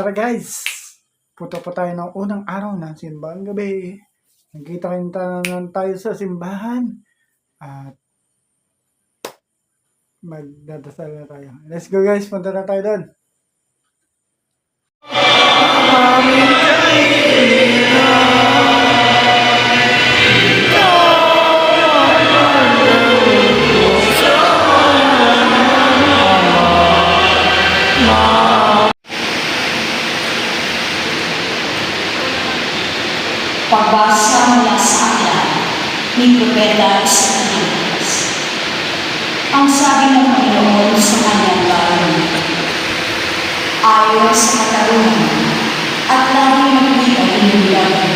Tara guys, punta pa tayo ng unang araw ng simbahan gabi. Nagkita rin tayo sa simbahan at magdadasal na tayo. Let's go guys, punta na tayo doon. Pagbasa mula sa aklat ni Propeta Isaías. Ang sabi ng Panginoon sa kanyang bahay, ayon sa katarungan at laging magbigay ng nilaban.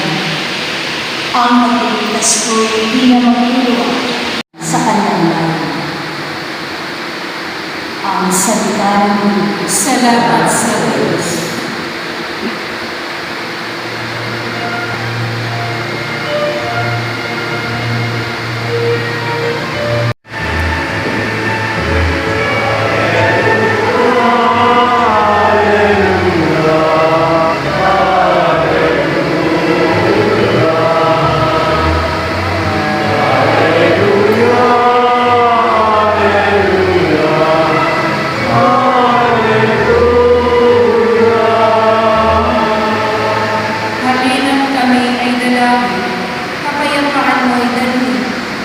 Ang magpilitas ko'y hindi na magtuluwa sa kanyang bahay. Ang salita ng Diyos. Salamat sa Diyos.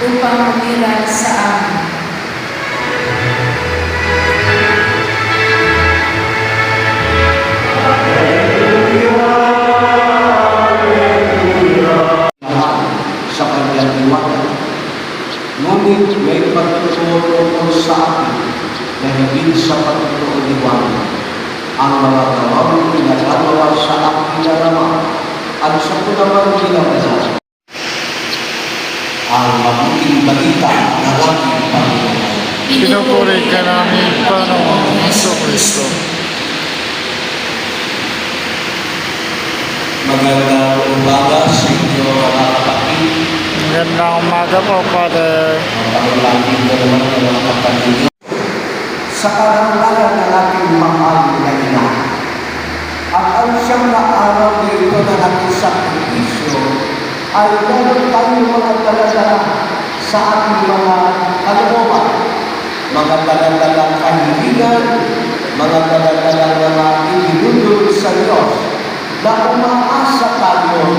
Upang umiral sa amin. Sa kanyang iwanan. Ngunit may pagtuturo sa akin na higit sa pagtuturo ang mga gawang pinagagawa sa aking narama at sa kunamang ginagawa. Ang mabuting balita na aking Panginoon. Pinupuri ka namin, Panginoong Kristo. Magandang umaga sa inyo mga kapatid. Magandang umaga po, Father. Paglalagin na naman ng mga kapatid. Sa karangalan ng ating mahal na ina, at ang siyang na araw dito na natin sa sakripisyo, ay meron tayong mga daladala sa ating mga kalooban, mga daladalang kahilingan, mga daladalang mga itinulog sa Diyos, na umaasa tayo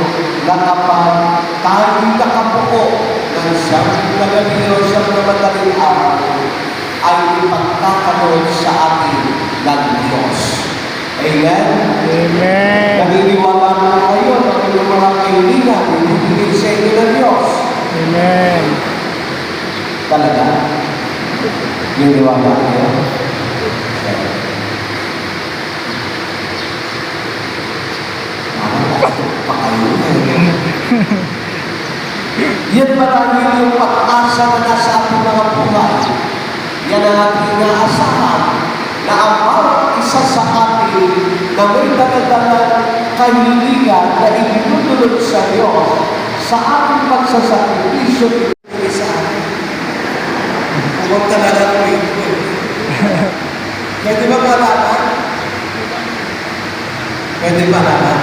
na kapag tayo nakabuo ng siyang nagaliyo sa madaling araw, ay ipagkakaroon sa atin ng Diyos. Amen? Amen. Naniniwala na kayo na kayong mga kaibigan, ibibigay sa inyo ng Diyos. Amen. Talaga? Naniniwala kayo? Yan marami yung pag-asa na nasa ating mga buhay. Yan ang ating inaasahan na ang bawat isa sa atin na may daladalang kahilingan na itinutulog sa Diyos sa ating pagsasakripisyo sa atin. Huwag talaga ko ito. Pwede ba malaman? Pwede ba malaman?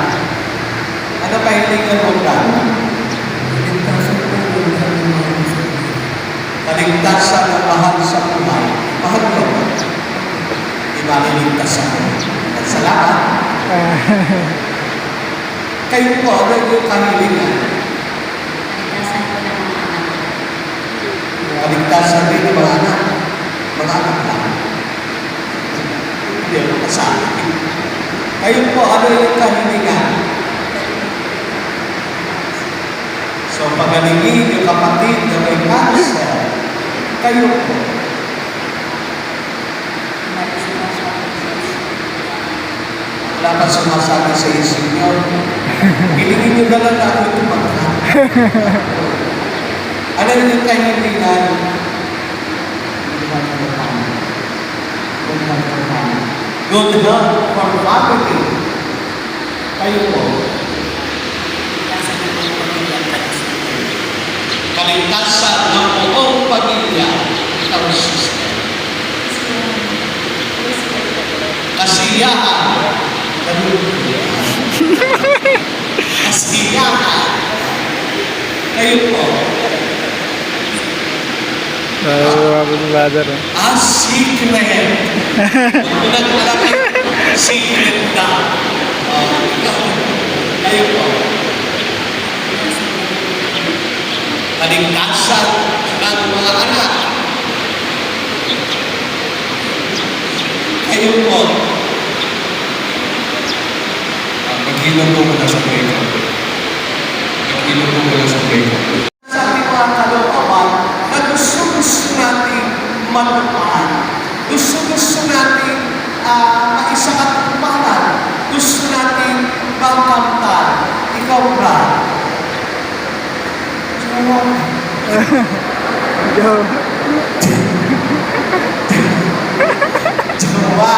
Ano kahilingan mo ka? Kaligtasan na mahal sa buhay. Mahal mo. Maliligtas ako. At salamat. Kayo po, ano yung kahilingan? Kaligtasan ko ng mga anak. Kaligtasan rin ng mga anak. Mga anak lang. Hindi ako kasama. Kayo po, ano yung kahilingan? So, pagalingin yung kapatid na may cancer. Kayo po. Wala pa sumasabi sa isip nyo. Hilingin nyo na lang na ako ito magka. Ano yung kahilingan? Good health for family. Kayo po. Kaligtasan ng buong pamilya. Ikaw, sister. Kasiyahan Kasiyahan. Kayo po. Secret. Pinagmalaki, secret na. Kayo po. Kaligtasan ng mga anak. Kayo po. Mag-ilong po muna sa break-up. Mag-ilong po muna sa break-up. Sa ating mga kalooban na gusto natin matupad. Gusto natin maisakatuparan. Gusto natin makamtan. Ikaw ba? Joe. Jawa.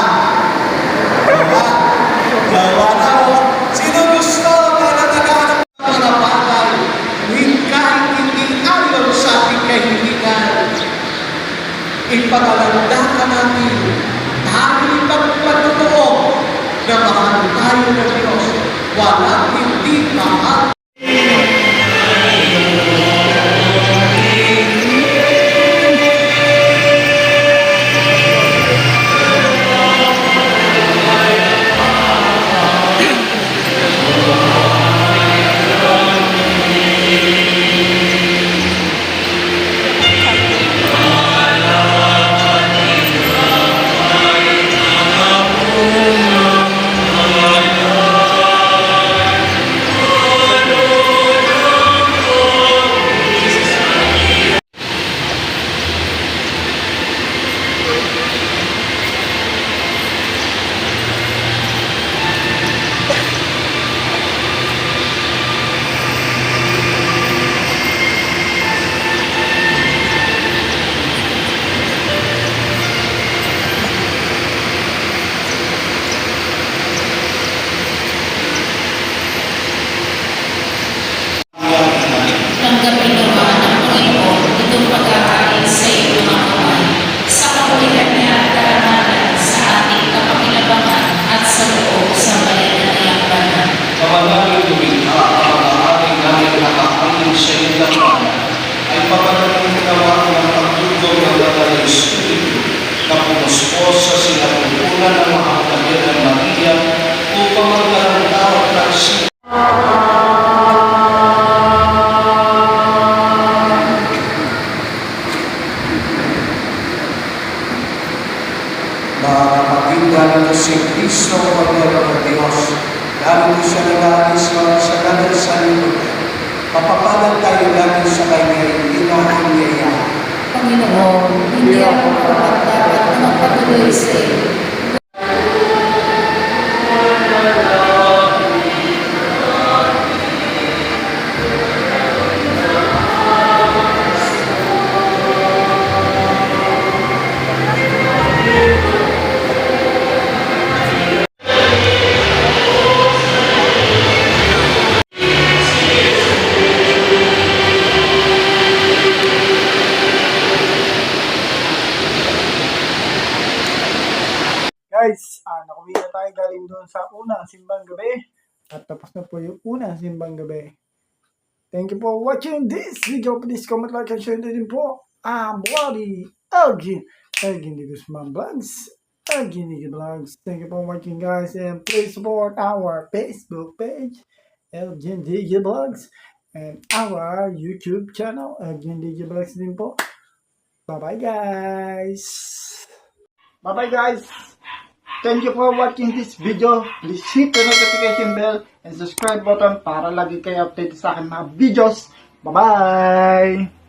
Jawa na mo. Sino gusto na nagagawa ng mga bagay? Kahit hindi ayon sa ating kahilingan. Ipagalandakan natin dahil pagpatutuo na mahal tayo ng Diyos. Walang hindi mahal. Tanggapin nawa ng Panginoon itong pagkakain sa iyong mga kamay, sa kawihan niya at karamanan sa ating kapakinabangan at sa loob sa bayan banal. Kamanaging lumikha ang maaari namin nakakain sa iyong laman ay pagkakaroon naman ng pagtulong ng Banal na Espiritu na pumuspos sa sinapupunan ng mga kapatid ng Maria upang magkaroon tawag ng Mapakinggan ito si Kristo o Pagkakaroon ng Diyos. Dahil ito siya nag-aalis sa kanal sa limutan. Papapalag tayo lagi sa kanya, hindi na hanyaya. Panginoon, hindi ako dapat na magpatuloy sa iyo. Guys, nakuwi na tayo galing doon sa unang simbang gabi. At tapos na po yung unang simbang gabi. Thank you for watching this video. Please comment, like, and share din po. Bloody Elgin di Guzman Vlogs. Elgin di Vlogs. Thank you for watching, guys. And please support our Facebook page, Elgin di Vlogs. And our YouTube channel, Elgin di Vlogs din po. Bye-bye, guys. Bye-bye, guys. Thank you for watching this video. Please hit the notification bell and subscribe button para lagi kayo update sa akin mga videos. Bye-bye!